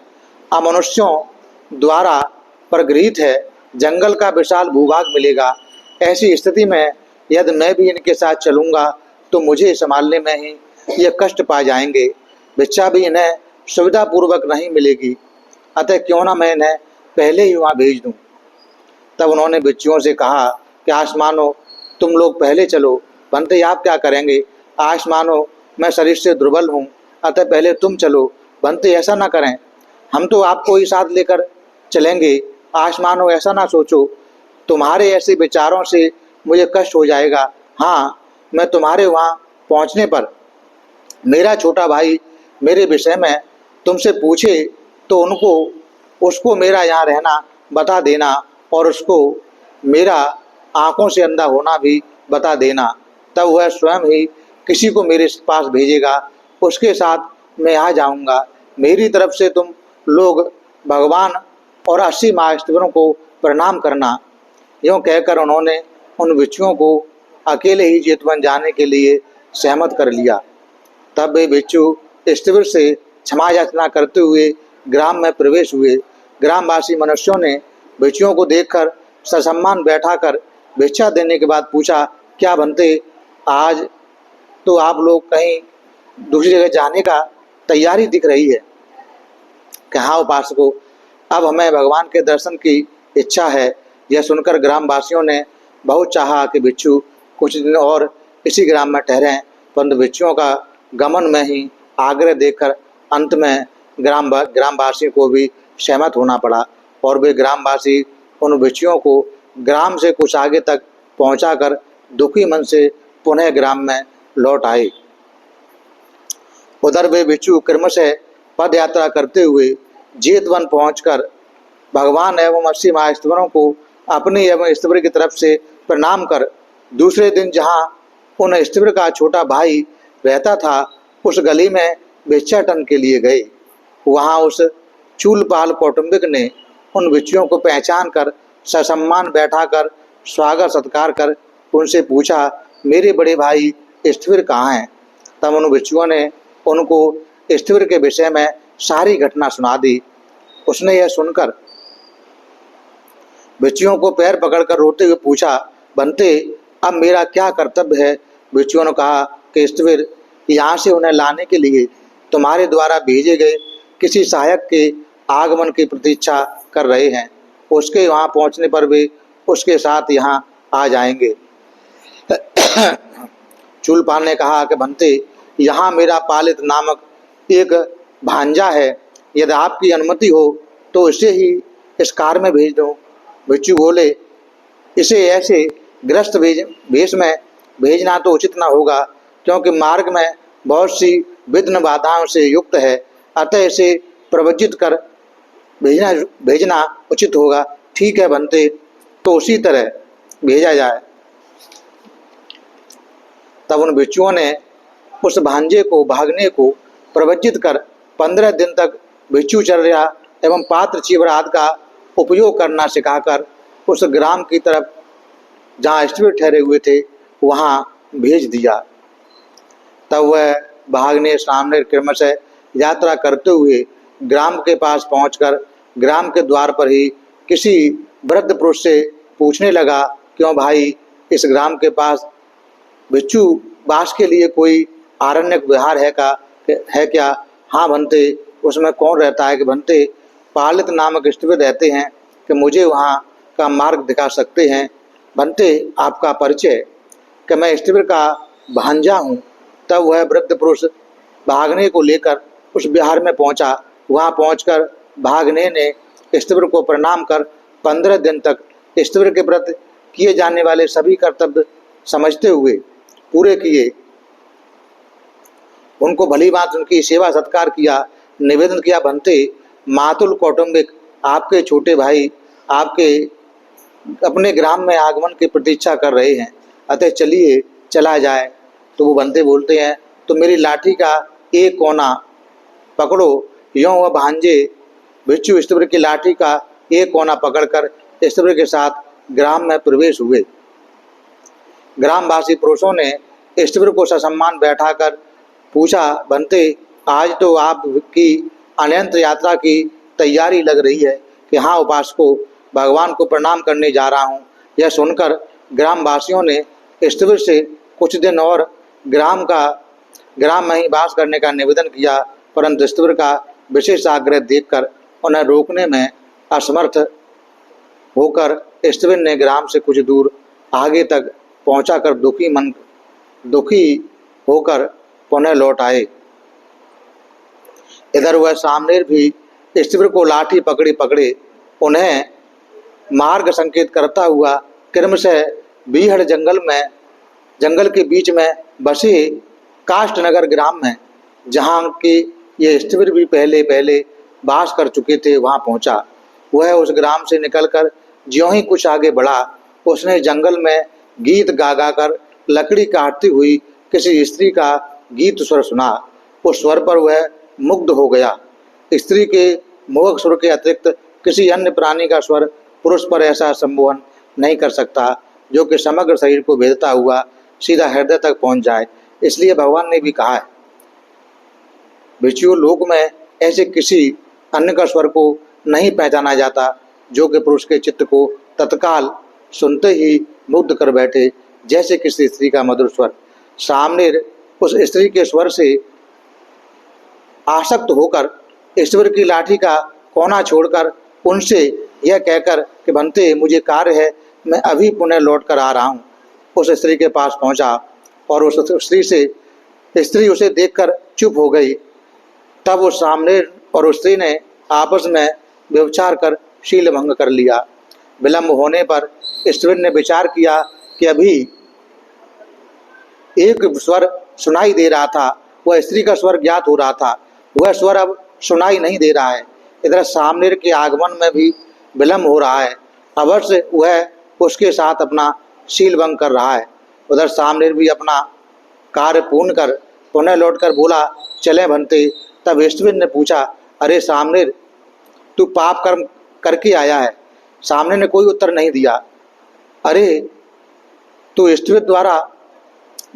अमनुष्यों द्वारा परगृहित है, जंगल का विशाल भूभाग मिलेगा। ऐसी स्थिति में यदि मैं भी इनके साथ चलूँगा तो मुझे संभालने में ही ये कष्ट पा जाएंगे, भिक्षा भी इन्हें सुविधापूर्वक नहीं मिलेगी, अतः क्यों ना मैं इन्हें पहले ही वहाँ भेज दूँ। तब उन्होंने भिक्षुओं से कहा कि आसमानो, तुम लोग पहले चलो। बनते, आप क्या करेंगे? आसमानो, मैं शरीर से दुर्बल हूँ, अतः पहले तुम चलो। बनते, ऐसा ना करें, हम तो आपको ही साथ लेकर चलेंगे। आसमानो, ऐसा ना सोचो, तुम्हारे ऐसे विचारों से मुझे कष्ट हो जाएगा। हाँ, मैं तुम्हारे वहाँ पहुँचने पर मेरा छोटा भाई मेरे विषय में तुमसे पूछे तो उसको मेरा यहाँ रहना बता देना और उसको मेरा आँखों से अंधा होना भी बता देना। तब वह स्वयं ही किसी को मेरे पास भेजेगा, उसके साथ मैं आ जाऊँगा। मेरी तरफ से तुम लोग भगवान और 80 महाष्टवरों को प्रणाम करना। यूँ कहकर उन्होंने उन भिक्षुओं को अकेले ही जेतवन जाने के लिए सहमत कर लिया। तब वे भिक्षु ईष्टवीर से क्षमा याचना करते हुए ग्राम में प्रवेश हुए। ग्रामवासी मनुष्यों ने भिक्षुओं को देखकर ससम्मान बैठाकर भिक्षा देने के बाद पूछा, क्या बनते, आज तो आप लोग कहीं दूसरी जगह जाने का तैयारी दिख रही है। कहा उपासकों, अब हमें भगवान के दर्शन की इच्छा है। यह सुनकर ग्रामवासियों ने बहुत चाहा कि भिक्षु कुछ दिन और इसी ग्राम में ठहरें, परंतु भिक्षुओं का गमन में ही आग्रह देखकर अंत में ग्रामवासियों को भी सहमत होना पड़ा और वे ग्रामवासी उन भिक्षुओं को ग्राम से कुछ आगे तक पहुंचाकर दुखी मन से पुनः ग्राम में लौट आए। उधर वे भिक्षु क्रमशः पद यात्रा करते हुए जेतवन पहुंचकर भगवान एवं 80 महास्तवरों को अपनी एवं स्तवर की तरफ से प्रणाम कर दूसरे दिन जहां उन स्तवर का छोटा भाई रहता था उस गली में भिक्षाटन के लिए गए। वहां उस चूलपाल कौटुंबिक ने उन भिक्षुओं को पहचान कर ससम्मान बैठाकर स्वागत सत्कार कर उनसे पूछा, मेरे बड़े भाई स्तवर कहाँ हैं। तब उन भिक्षुओं ने उनको स्तवर के विषय में सारी घटना सुना दी। उसने यह सुनकर भिक्षुओं को पैर पकड़कर रोते हुए पूछा, बनते, अब मेरा क्या कर्तव्य है। भिक्षुओं ने कहा कि स्तवर यहाँ से उन्हें लाने के लिए तुम्हारे द्वारा भेजे गए किसी सहायक के आगमन की प्रतीक्षा कर रहे हैं। उसके वहाँ पहुँचने पर वे उसके साथ यहाँ आ जाएंगे। चूलपाल ने कहा कि बनते, यहाँ मेरा पालित नामक एक भांजा है, यदि आपकी अनुमति हो तो इसे ही इस कार में भेज दो। भिक्षु बोले, इसे ऐसे ग्रस्त भेष में भेजना तो उचित न होगा, क्योंकि मार्ग में बहुत सी विघ्न बाधाओं से युक्त है, अतः इसे प्रवज्जित कर भेजना उचित होगा। ठीक है बनते, तो उसी तरह भेजा जाए। तब उन भिक्षुओं ने उस भांजे को भागने को प्रवज्जित कर 15 दिन तक भिक्षुचर्या एवं पात्र चीवर आदि का उपयोग करना सिखाकर उस ग्राम की तरफ जहाँ स्तवर ठहरे हुए थे वहाँ भेज दिया। तब वह भागने सामने क्रमशः यात्रा करते हुए ग्राम के पास पहुंचकर ग्राम के द्वार पर ही किसी वृद्ध पुरुष से पूछने लगा, क्यों भाई, इस ग्राम के पास भिक्षु वास के लिए कोई आरण्यक विहार है क्या। हाँ बनते, उसमें कौन रहता है। कि बनते, पालित नामक स्तवर रहते हैं कि मुझे वहाँ का मार्ग दिखा सकते हैं। बनते, आपका परिचय। कि मैं स्तवर का भांजा हूँ। तब वह वृद्ध पुरुष भागने को लेकर उस विहार में पहुँचा। वहाँ पहुँचकर भागने ने स्तवर को प्रणाम कर 15 दिन तक स्तवर के प्रति किए जाने वाले सभी कर्तव्य समझते हुए पूरे किए। उनको भली बात उनकी सेवा सत्कार किया। निवेदन किया, बनते, मातुल कौटुंबिक आपके छोटे भाई आपके अपने ग्राम में आगमन की प्रतीक्षा कर रहे हैं, अतः चलिए चला जाए। तो वो बनते बोलते हैं, तो मेरी लाठी का एक कोना पकड़ो। यों वह भांजे भिक्षु स्तवर की लाठी का एक कोना पकड़कर स्तवर के साथ ग्राम में प्रवेश हुए। ग्रामवासी पुरुषों ने स्तवर को ससम्मान बैठाकर पूछा, बनते, आज तो आपकी अनंत यात्रा की तैयारी लग रही है। कि हाँ उपासकों, भगवान को प्रणाम करने जा रहा हूँ। यह सुनकर ग्रामवासियों ने स्तवर से कुछ दिन और ग्राम में ही वास करने का निवेदन किया, परंतु स्तवर का विशेष आग्रह देखकर उन्हें रोकने में असमर्थ होकर स्तवर ने ग्राम से कुछ दूर आगे तक पहुंचाकर दुखी होकर पुनः लौट आए। इधर वह सामनेर भी स्तवर को लाठी पकड़े उन्हें मार्ग संकेत करता हुआ क्रमशः बीहड़ जंगल के बीच में बसे काष्ठनगर ग्राम में, जहाँ के ये स्तवर भी पहले वास कर चुके थे, वहाँ पहुँचा। वह उस ग्राम से निकलकर ज्यों ही कुछ आगे बढ़ा, उसने जंगल में गीत गा कर लकड़ी काटती हुई किसी स्त्री का गीत स्वर सुना। उस स्वर पर वह मुग्ध हो गया। स्त्री के मोहक सुर के अतिरिक्त किसी अन्य प्राणी का स्वर पुरुष पर ऐसा संमोहन नहीं कर सकता जो कि समग्र शरीर को भेदता हुआ सीधा हृदय तक पहुंच जाए। इसलिए भगवान ने भी कहा है, भिक्षु लोक में ऐसे किसी अन्य का स्वर को नहीं पहचाना जाता, जो कि पुरुष के चित्त को तत्काल सुनते ही मुग्ध कर बैठे, जैसे किसी स्त्री का मधुर स्वर। सामने उस स्त्री के स्वर से आसक्त होकर ईश्वर की लाठी का कोना छोड़कर उनसे यह कहकर कि बनते मुझे कार्य है, मैं अभी पुनः लौट कर आ रहा हूँ, उस स्त्री के पास पहुँचा और उस स्त्री उसे देखकर चुप हो गई। तब उस सामने और उस स्त्री ने आपस में व्यभिचार कर शील भंग कर लिया। विलंब होने पर ईश्वर ने विचार किया कि अभी एक स्वर सुनाई दे रहा था, वह स्त्री का स्वर ज्ञात हो रहा था, वह स्वर अब सुनाई नहीं दे रहा है। इधर सामने के आगमन में भी विलंब हो रहा है, अवश्य वह उसके साथ अपना शील भंग कर रहा है। उधर सामने भी अपना कार्य पूर्ण कर पुनः लौटकर बोला, चले बनते। तब ईश्वर ने पूछा, अरे सामने, तू पाप कर्म करके आया है? सामने ने कोई उत्तर नहीं दिया। अरे तू ईश्वर द्वारा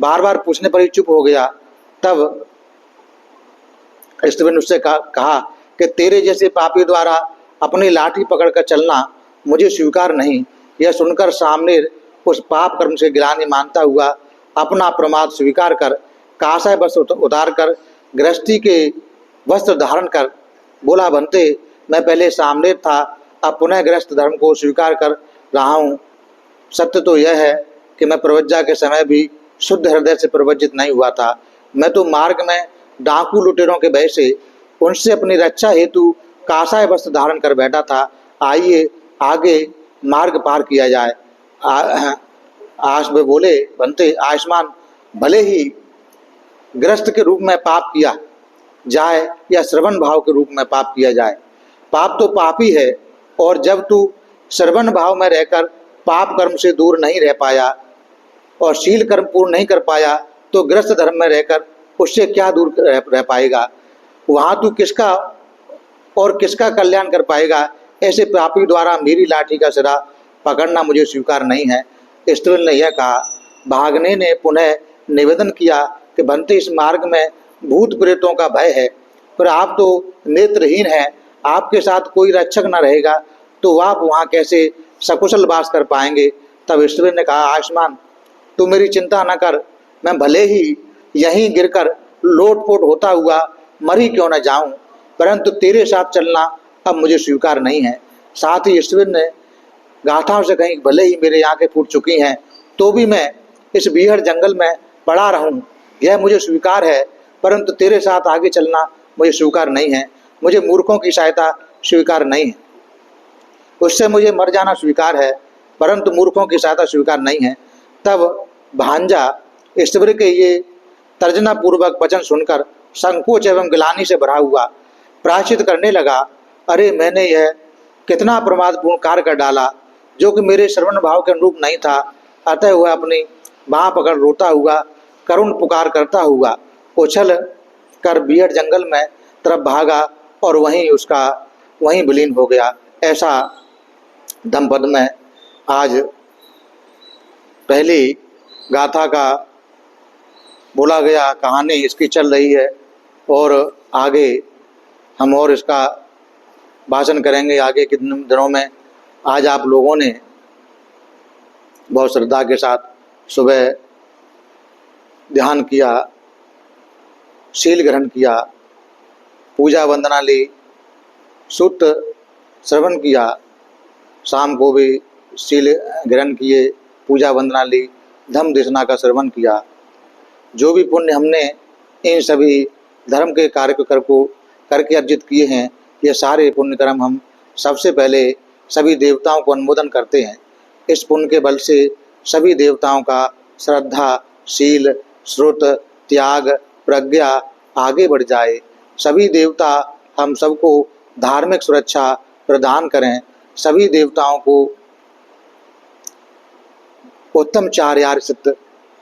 बार बार पूछने पर ही चुप हो गया। तब ईश्वर ने उससे कहा कि तेरे जैसे पापी द्वारा अपनी लाठी पकड़कर चलना मुझे स्वीकार नहीं। यह सुनकर सामने उस पाप कर्म से गिलानी मानता हुआ अपना प्रमाद स्वीकार कर काषाय वस्त्र उतार कर गृहस्थी के वस्त्र धारण कर बोला, बनते मैं पहले सामने था, अब पुनः गृहस्थ धर्म को स्वीकार कर रहा हूँ। सत्य तो यह है कि मैं प्रवज्जा के समय भी शुद्ध हृदय से प्रवज्जित नहीं हुआ था। मैं तो मार्ग में डाकू लुटेरों के भय से उनसे अपनी रक्षा हेतु काषाय वस्त्र धारण कर बैठा था। आइए आगे मार्ग पार किया जाए। आश में बोले, बनते आयुष्मान, भले ही ग्रस्त के रूप में पाप किया जाए या श्रवण भाव के रूप में पाप किया जाए, पाप तो पाप ही है। और जब तू श्रवण भाव में रहकर पाप कर्म से दूर नहीं रह पाया और शील कर्म पूर्ण नहीं कर पाया, तो ग्रस्त धर्म में रहकर उससे क्या दूर रह पाएगा? वहाँ तू किसका और किसका कल्याण कर पाएगा? ऐसे पापी द्वारा मेरी लाठी का सिरा पकड़ना मुझे स्वीकार नहीं है। ईश्वर ने यह कहा। भागने ने पुनः निवेदन किया कि बनते इस मार्ग में भूत प्रेतों का भय है, पर आप तो नेत्रहीन हैं, आपके साथ कोई रक्षक न रहेगा तो आप वहाँ कैसे सकुशल वास कर पाएंगे? तब ईश्वर ने कहा, आयुष्मान, तू मेरी चिंता न कर, मैं भले ही यहीं गिरकर लोटपोट होता हुआ मर ही क्यों न जाऊं, परंतु तेरे साथ चलना अब मुझे स्वीकार नहीं है। साथ ही ईश्वर ने गाथाओं से कहीं, भले ही मेरी आंखें फूट चुकी हैं तो भी मैं इस बीहड़ जंगल में पड़ा रहूं, यह मुझे स्वीकार है, परंतु तेरे साथ आगे चलना मुझे स्वीकार नहीं है। मुझे मूर्खों की सहायता स्वीकार नहीं है, उससे मुझे मर जाना स्वीकार है, परंतु मूर्खों की सहायता स्वीकार नहीं है। तब भांजा ईश्वर के ये तर्जना पूर्वक वचन सुनकर संकोच एवं गिलानी से भरा हुआ प्रायश्चित करने लगा। अरे मैंने यह कितना प्रमादपूर्ण कार्य कर डाला, जो कि मेरे श्रवण भाव के अनुरूप नहीं था। अतः वह अपनी बाँह पकड़ रोता हुआ करुण पुकार करता हुआ उछल कर बीहड़ जंगल में तरफ भागा और वहीं विलीन हो गया। ऐसा धम्मपद में आज पहली गाथा का बोला गया, कहानी इसकी चल रही है और आगे हम और इसका भाषण करेंगे आगे के दिनों में। आज आप लोगों ने बहुत श्रद्धा के साथ सुबह ध्यान किया, शील ग्रहण किया, पूजा वंदना ली, सूत्र श्रवण किया, शाम को भी शील ग्रहण किए, पूजा वंदना ली, धम्म देशना का श्रवण किया। जो भी पुण्य हमने इन सभी धर्म के कार्य को करके अर्जित किए हैं, ये सारे पुण्य कर्म हम सबसे पहले सभी देवताओं को अनुमोदन करते हैं। इस पुण्य के बल से सभी देवताओं का श्रद्धा, शील, श्रुत, त्याग, प्रज्ञा आगे बढ़ जाए। सभी देवता हम सबको धार्मिक सुरक्षा प्रदान करें, सभी देवताओं को उत्तम चार्यार्चित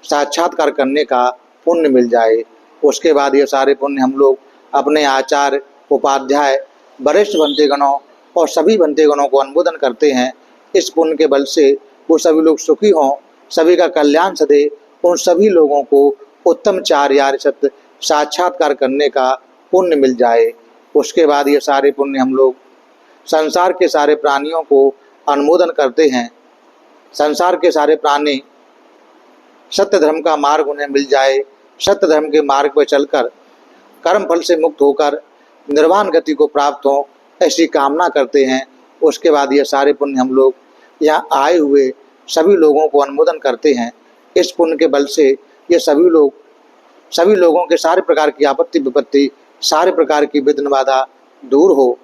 साक्षात्कार करने का पुण्य मिल जाए। उसके बाद ये सारे पुण्य हम लोग अपने आचार्य, उपाध्याय, वरिष्ठ बंतेगणों और सभी बंतेगणों को अनुमोदन करते हैं। इस पुण्य के बल से वो सभी लोग सुखी हों, सभी का कल्याण सदे, उन सभी लोगों को उत्तम चार्यार्चित साक्षात्कार करने का पुण्य मिल जाए। उसके बाद ये सारे पुण्य हम लोग संसार के सारे प्राणियों को अनुमोदन करते हैं। संसार के सारे प्राणी सत्य धर्म का मार्ग उन्हें मिल जाए, सत्य धर्म के मार्ग पर चलकर कर्म फल से मुक्त होकर निर्वाण गति को प्राप्त हो, ऐसी कामना करते हैं। उसके बाद ये सारे पुण्य हम लोग यहाँ आए हुए सभी लोगों को अनुमोदन करते हैं। इस पुण्य के बल से ये सभी लोगों के सारे प्रकार की आपत्ति विपत्ति, सारे प्रकार की विघ्न बाधा दूर हो।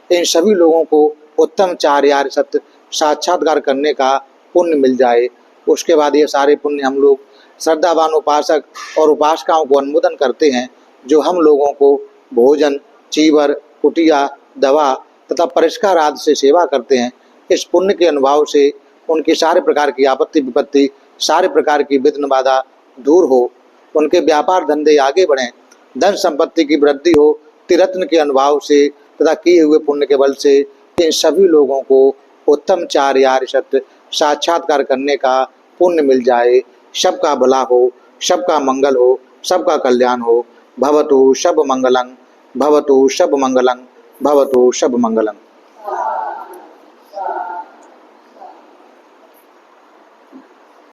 इन सभी लोगों को उत्तम चार आर्य सत्य साक्षात्कार करने का पुण्य मिल जाए। उसके बाद ये सारे पुण्य हम लोग श्रद्धावान उपासक और उपासिकाओं को अनुमोदन करते हैं, जो हम लोगों को भोजन, चीवर, कुटिया, दवा तथा परिष्कार आदि से सेवा करते हैं। इस पुण्य के अनुभव से उनकी सारे प्रकार की आपत्ति विपत्ति, सारे प्रकार की विघ्न बाधा दूर हो, उनके व्यापार धंधे आगे बढ़ें, धन संपत्ति की वृद्धि हो। त्रिरत्न के अनुभव से तथा किए हुए पुण्य के बल से इन सभी लोगों को उत्तम चार आर्य सत्य साक्षात्कार करने का पुण्य मिल जाए। सबका भला हो, सबका मंगल हो, सबका कल्याण हो। भवतु सब मंगलं, भवतु सब मंगलं, भवतु सब मंगलं।